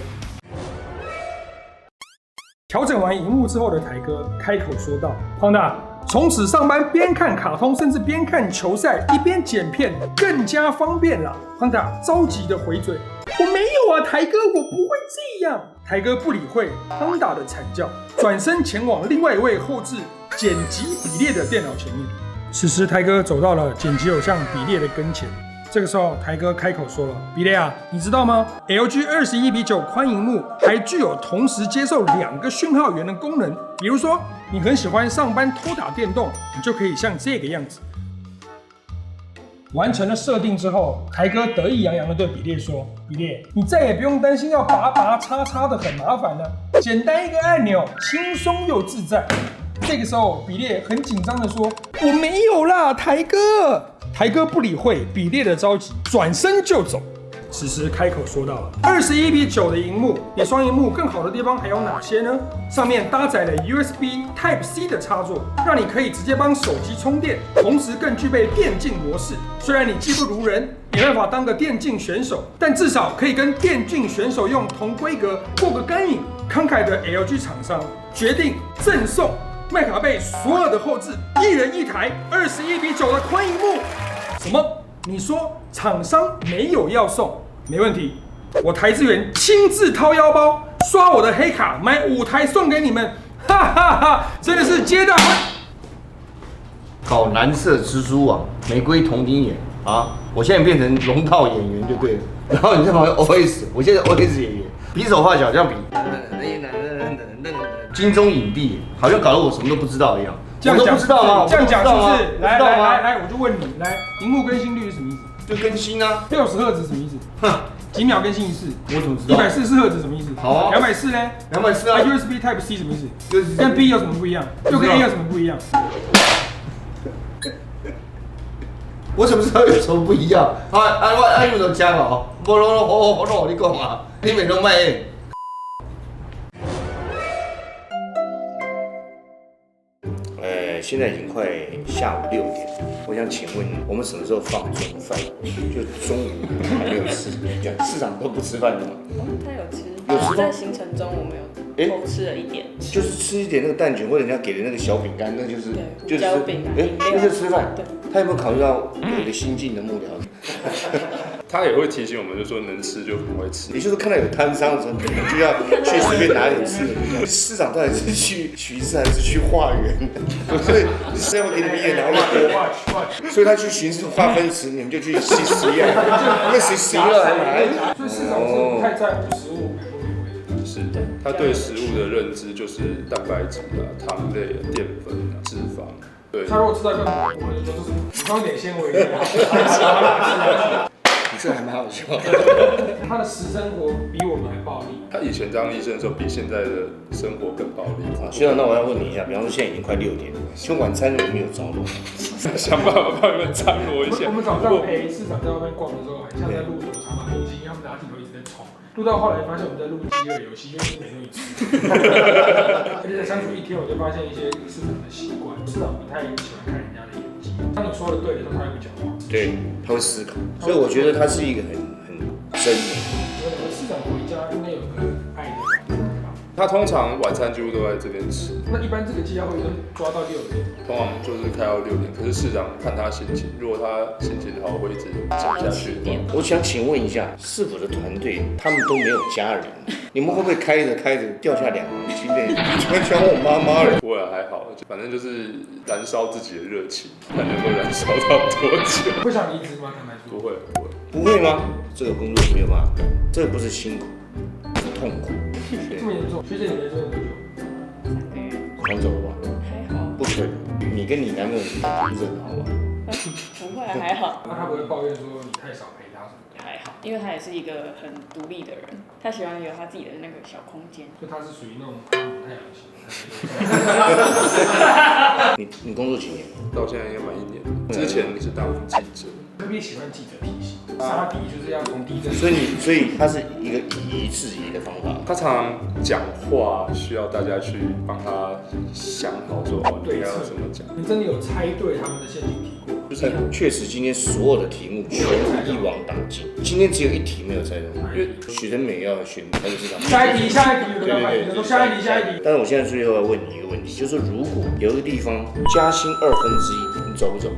调整完萤幕之后的台哥开口说道：“胖大，从此上班边看卡通，甚至边看球赛，一边剪片，更加方便了。”胖大着急的回嘴：“我没有啊，台哥，我不会这样。”台哥不理会胖大的惨叫，转身前往另外一位后置剪辑比列的电脑前面。此时，台哥走到了剪辑偶像比列的跟前。这个时候，台哥开口说了：“比列啊，你知道吗 ？LG 21:9宽萤幕还具有同时接受2个讯号源的功能。比如说，你很喜欢上班偷打电动，你就可以像这个样子。”完成了设定之后，台哥得意洋洋地对比列说：“比列，你再也不用担心要拔叉的很麻烦了，简单一个按钮，轻松又自在。”这个时候，比列很紧张地说：“我没有啦，台哥。”台哥不理会比列的着急，转身就走。此时开口说道了：“21:9的萤幕，比双萤幕更好的地方还有哪些呢？上面搭载了 USB Type-C 的插座，让你可以直接帮手机充电，同时更具备电竞模式。虽然你技不如人，没办法当个电竞选手，但至少可以跟电竞选手用同规格过个干瘾。”慷慨的 LG 厂商决定赠送麦卡贝所有的后置1人1台21:9的宽萤幕。什么？你说厂商没有要送？没问题，我台资源亲自掏腰包，刷我的黑卡买5台送给你们，哈哈哈！真的是皆大欢。搞蓝色蜘蛛网、玫瑰瞳铃眼啊！我现在变成龙套演员就对了。然后你在旁边 OS， 我现在 OS 演员，比手画脚这样比，金钟影帝，好像搞得我什么都不知道一样。这样讲不知道吗？这样讲是不是？来，我就问你，来，萤幕更新率是什么意思？就更新啊。60赫兹什么意思？哼，几秒更新一次？我怎么知道？140赫兹什么意思？好啊。240呢？240啊。USB Type C 什么意思？跟 B 有什么不一样？又跟 A 有什么不一样？我怎么知道有什么不一样？我用就讲哦，无好，你讲啊，你咪拢卖。现在已经快下午6点，我想请问我们什么时候放中午饭？就中午还没有吃，市场都不吃饭的吗？他有吃，在行程中我们有偷吃了一点，就是吃一点那个蛋卷或者人家给的那个小饼干，那就是胡椒饼干，那是吃饭。对，他有没有考虑到有一个新进的幕僚？他也会提醒我们，就说能吃就不会吃。也就是看到有摊商的时候，可能就要去随便拿点吃的。市长到底是去巡视还是去化缘？所以是要给你们也拿一多，所以他去巡视化分池，你们就去洗食药，那谁食药来买？所以市场是不太在乎食物。是，他对食物的认知就是蛋白质啊、糖类、淀粉啊、脂肪。对，他如果吃到更多，我们就说是补充一点纤维。你这还蛮好笑。他的私生活比我们还暴力。他以前当医生的时候，比现在的生活更暴力。好，学长，那我要问你一下，比方说现在已经快6点了，请问晚餐有没有着落？想办法帮你们张罗一下。我们早上陪市长在外面逛的时候，很像在录什么茶马明星，因为他们拿镜头一直在冲，录到后来发现我们在录饥饿游戏，因为是没东西吃。而且在相处1天，我就发现一些市长的习惯，市长不太喜欢看人家的眼睛。当你说的对的时候，他会不讲话。对，他会思考，所以我觉得他是一个很真的。市长回家应该有个爱的晚餐吧？他通常晚餐几乎都在这边吃。那一般这个计划会抓到6点，通常就是开到6点。可是市长看他心情，如果他心情好，会一直讲下去。我想请问一下，市府的团队他们都没有家人，你们会不会开着掉下2行清泪，讲我妈妈了？不会啊，还好，反正就是燃烧自己的热情，看能够燃烧到多久。会想离职吗？坦白说，不会。不会吗？这个工作没有办法干，这个不是辛苦，是痛苦。这么严重？学姐你来这边多久？3个月。赶走了吧？还好。不可能，你跟你男朋友感情很好吗？不会啊，还好。那他不会抱怨说你太少陪他什么的？还好，因为他也是一个很独立的人，他喜欢有他自己的那个小空间。就他是属于那种太阳型。你工作几年？到现在应该满1年。之前是当记者。特别喜欢记者体系，杀敌就是要从第一阵。所以他是一个以夷制夷的方法。他常常讲话需要大家去帮他想好说哦，应该要怎么讲。你真的有猜对他们的陷阱题过？就是确实今天所有的题目全部一网打尽，今天只有1题没有猜中，因为许仁美要选台北市长。下一题，下一题，对对对，下一题。但是我现在最后要问你一个问题，就是如果有一个地方加薪1/2，你走不走？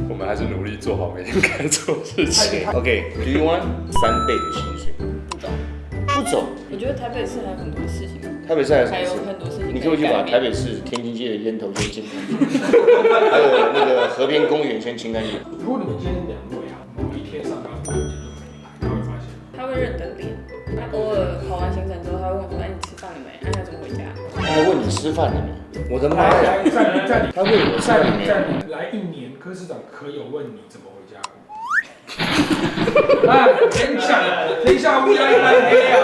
我们还是努力做好每天该做的事情。OK，Do you want 3倍的薪水？不走。不走。我觉得台北市还有很多事情。台北市还有很多事情。你可以去把台北市天津街的烟头先清干净，还有那个河边公园先清干净。如果你们今天2位啊，某一天上班会有节奏没来，他会发现。他会认真练。他偶尔跑完行程之后，他会问我说：“哎，你吃饭了没？哎，要怎么回家？”他还问你吃饭了没？我的妈呀！暂停，他问我吃饭了没？来1年，柯市长可有问你怎么回家？来，天下乌鸦一般黑啊！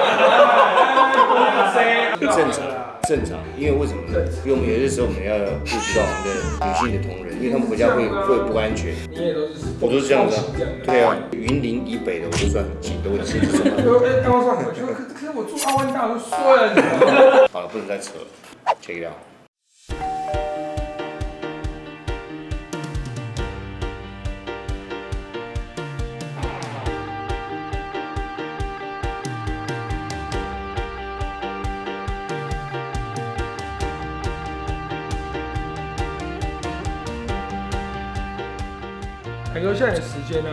正常，因为为什么呢？因为我们有些时候我们要顾及到我们的女性的同仁，因为他们回家会不安全。你也都是，我都是这样子。对啊，云林以北的我都算很近，都会亲自上班。刚刚说什么？可是我住奥湾大都顺。好了，不能再扯了 ，check it out。海哥，现在的时间呢？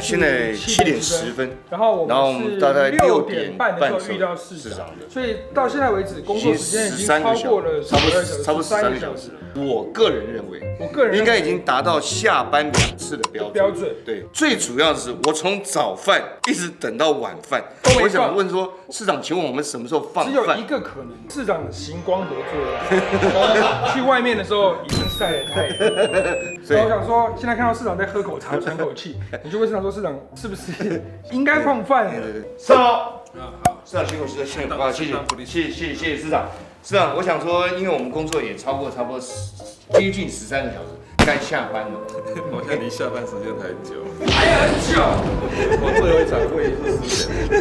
现在7点10分。然后我们大概6点半的时候遇到市长的，所以到现在为止，工作时间已经超过了差不多13个小时。我个人认为，应该已经达到下班2次的标准。对，最主要的是我从早饭一直等到晚饭。我想问说，市长，请问我们什么时候放饭？只有一个可能，市长行光合作，去外面的时候已经晒了太阳。所以我想说，现在看到市长在喝口茶喘口气，你就问市长说，市长是不是应该放饭？是哦。好，市长辛苦，谢谢市长。市长，我想说，因为我们工作也超过差不多接近13个小时，该下班了。好像离下班时间还很久。还很久。我最后一场会议是10点。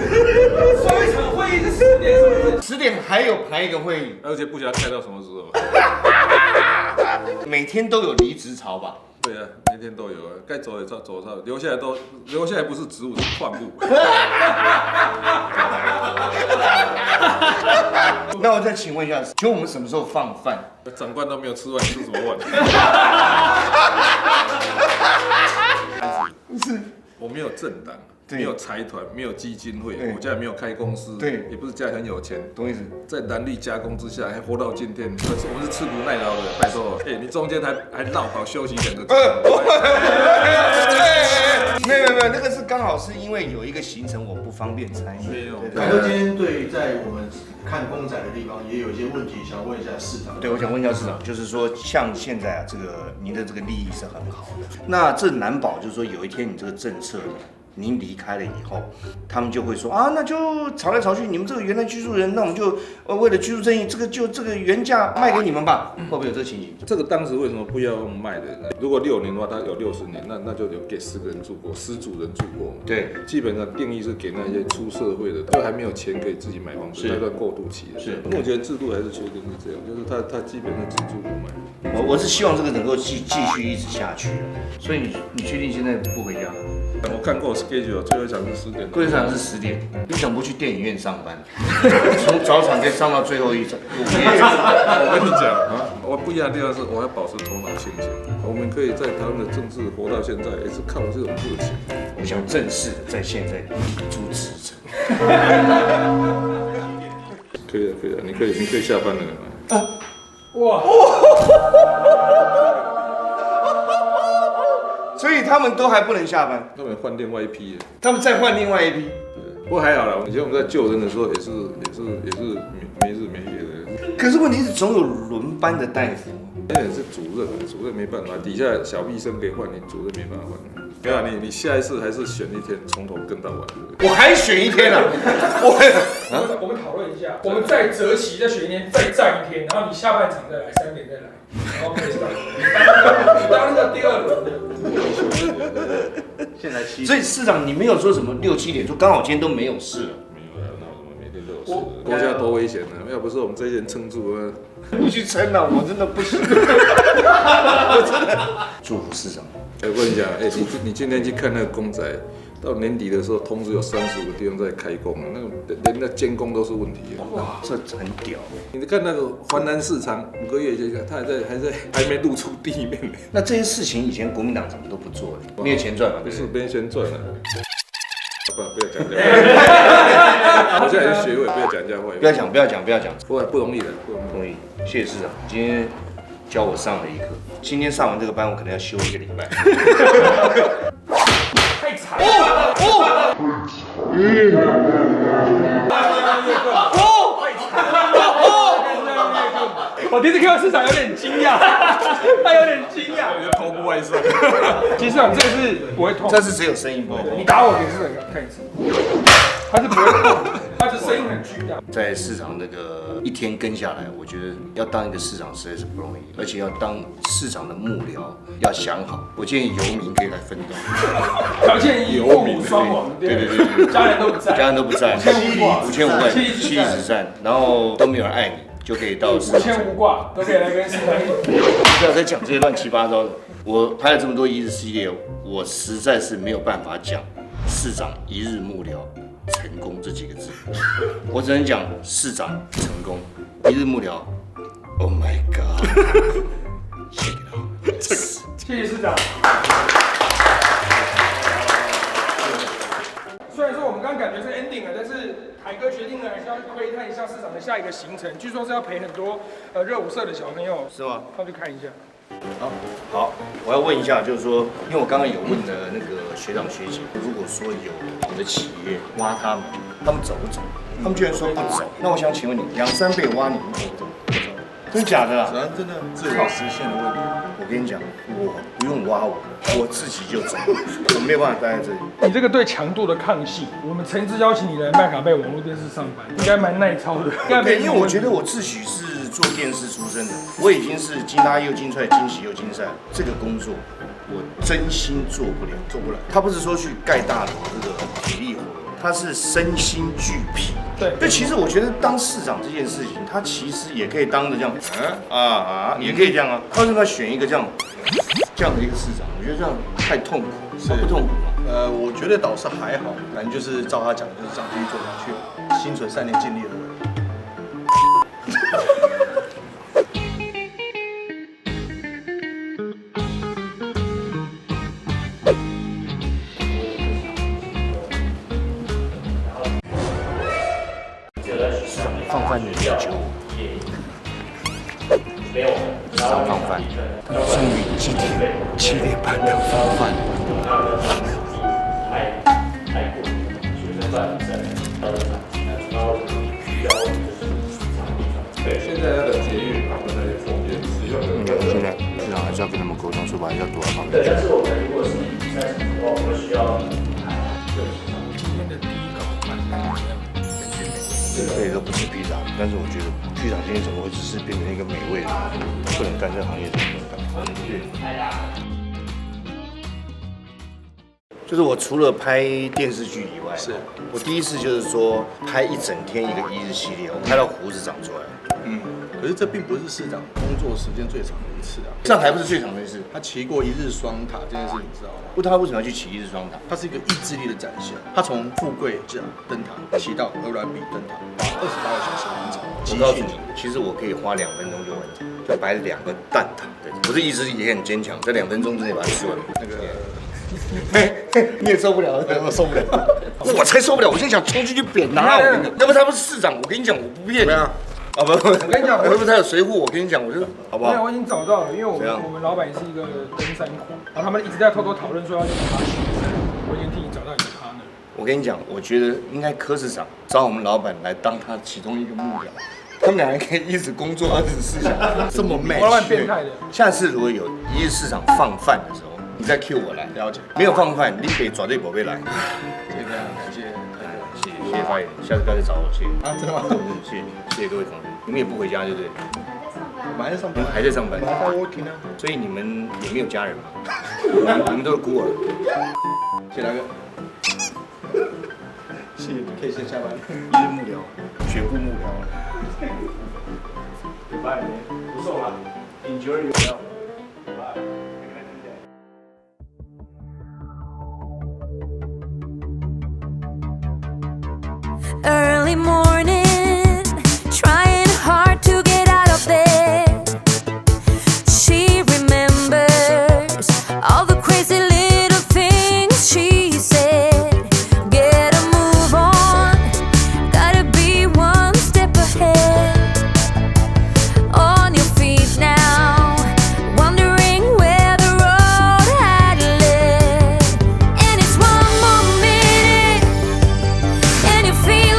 最后一场会议是10点，是不是？ 10点还有排一个会议，而且不晓得开到什么时候。每天都有离职潮吧？对啊，每天都有啊，该走的走，留下来不是职务，是矿物。那我再请问一下，请问我们什么时候放饭？长官都没有吃完，吃什么饭？是，我没有政党，没有财团，没有基金会，我家也没有开公司，对，也不是家里很有钱，懂意思？在人力加工之下，还活到今天，我们是吃苦耐劳的，拜托，你中间还绕跑休息2个钟。没有，那个是刚好是因为有一个行程我不方便参与。没有，海哥今天对在我们看公仔的地方也有一些问题想问一下市长。对，我想问一下市长，就是说像现在啊，这个您的这个利益是很好的，那这难保就是说有一天你这个政策呢，您离开了以后，他们就会说啊，那就吵来吵去，你们这个原来居住人，那我们就为了居住正义，这个原价卖给你们吧，会不会有这个情形？这个当时为什么不要用卖的呢？如果6年的话，它有60年，那就有给10个人住过，10组人住过。对，基本上定义是给那些出社会的，就还没有钱可以自己买房子那段过渡期的。是，目前制度还是确定是这样，就是他基本上只住不买。我是希望这个能够继续一直下去，所以你确定现在不回家？我看过 schedule， 最后一场是10点。最后一场是10点，你想不去电影院上班？从早场可以上到最后一场。我跟你讲啊，我不一样的地方是，我要保持头脑清醒。我们可以在台湾的政治活到现在，也是靠这种热情。我想正式在现在立足职责。可以的，你可以下班了。哇！所以他们都还不能下班，他们换另外一批，他们再换另外一批。不过还好啦，以前我们在救人的时候也是没日没夜的。可是问题是总有轮班的大夫，那也是主任没办法，底下小医生可以换，你主任没办法换。没有你下一次还是选一天，从头跟到尾。我还选一天啊！我们讨论一下，我们再择期再选一天，再站一天，然后你下半场再来3点再来，然后开始你当那个第2轮的。现在7，所以市长你没有说什么6、7点，说刚好今天都没有事了。没有啊，那我们每天都有事。国家多危险呢！要不是我们这些人撑住啊，你去撑啊，我真的不行。我真的祝福市长。我跟你讲，你今天去看那个公仔，到年底的时候，同时有35个地方在开工了，那个连那监工都是问题。哇，这很屌！你看那个环南市场5个月前，他还没露出地面。那这些事情以前国民党怎么都不做的？没有钱赚嘛？不是没钱赚了。不要讲人家，我现在是学位，不要讲人家坏。不要讲，不容易的，不容易。谢谢市长，今天教我上了一课。今天上完这个班，我可能要休1个礼拜。太惨了！我第一次看到市长有点惊讶，他有点惊讶，头部外伤。其实市长这个是不会痛，这是只有声音不会痛。你打我给市长看一次，他是不会痛，他的声音很巨大。在市场那个1天跟下来，我觉得要当一个市长实在是不容易，而且要当市长的幕僚要想好。我建议游民可以来分担，条件一，父母双亡，对，家人都不在，5500块，7亿直战，然后都没有人爱你。就可以到市场5000无挂都可以来跟市长。不要再讲这些乱七八糟的。我拍了这么多1日系列，我实在是没有办法讲市长1日幕僚成功这几个字，我只能讲市长成功1日幕僚。Oh my god！ 谢谢市长。虽然说我们刚刚感觉是 ending 了，但是台哥决定了还是要窥探一下市长的下一个行程，据说是要陪很多热舞社的小朋友，是吗？上去看一下。好，我要问一下，就是说，因为我刚刚有问的那个学长学姐，如果说有我的企业挖他们走不走？他们居然说不走。那我想请问你，2、3倍挖你们走不走？真假的啦？真的自我实现的问题。我跟你讲，我不用挖我自己就走，我没有办法待在这里。你这个对强度的抗性，我们诚挚邀请你来麦卡贝网络电视上班，应该蛮耐操的。对，因为我觉得我自诩是做电视出身的，我已经是金拉又金踹，金喜又金赛，这个工作我真心做不了。他不是说去盖大楼这个体力活，他是身心俱疲。对，其实我觉得当市长这件事情，他其实也可以当的这样，也可以这样啊。他为什么要选一个这样的一个市长？我觉得这样太痛苦，他不痛苦吗？我觉得倒是还好，反正就是照他讲，就是这样继续做下去，心存善念，尽力而为。放饭的酒，市长放饭，终于今天7点半能放饭。对，现在那个捷运他们那些封面使用的。现在市长还是要跟他们沟通，说白了要躲在旁边。对，但是我们如果是比赛的话，我们需要。都不吃披萨，但是我觉得剧场经理怎么会只是变成一个美味的，不能干这个行业，怎么能干？就是我除了拍电视剧以外，是我第一次就是说拍一整天一个1日系列，我拍到胡子长出来。可是这并不是市长工作时间最长的一次啊，这样还不是最长的一次。他骑过1日双塔这件事，你知道吗？不，他为什么要去骑1日双塔？它是一个意志力的展现。他从富贵甲灯塔骑到鹅銮比灯塔，花28个小时完成。我告诉你，其实我可以花2分钟就完成，就摆2个蛋挞。我这意志力也很坚强，在2分钟之内把它吃完。那个。你也受不了，我受不了，我才受不了！我现在想冲进去扁他，要不他不是市长，我跟你讲，我不骗你啊！不，我跟你讲，要不他有随扈，我跟你讲，我就好不好？我已经找到了，因为我们老板是一个登山狂，然后他们一直在偷偷讨论说要去爬雪山，我已经替你找到你的 partner。我跟你讲，我觉得应该柯市长找我们老板来当他其中一个幕僚，他们2人可以一直工作24小时，这么美。我老板变态的。下次如果有1日市场放饭的时候，你再 cue 我来，了解。没有放饭，你得绝对不会来。非常感谢，谢谢发言，下次不要再找我，谢谢。啊，真的吗？谢谢各位同学，你们也不回家，对不对？我还在上班，你们还在上班，还在 working 啊。所以你们也没有家人嘛？你们都是孤儿。谢大哥，谢谢，可以先下班。1日幕僚，全部幕僚。拜，不送了 ，Enjoy yourself。Early morning, trying hard to get out of bed. She remembers all the crazy little things she said. Get a move on, gotta be one step ahead. On your feet now, wondering where the road had led. And it's one more minute, and you feel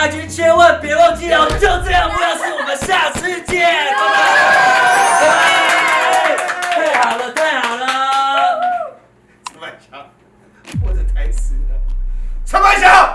IG 千万别忘记哦！就这样，不要是我们下次见，拜拜！太好了，太好了！陈百强，我的台词呢？陈百强。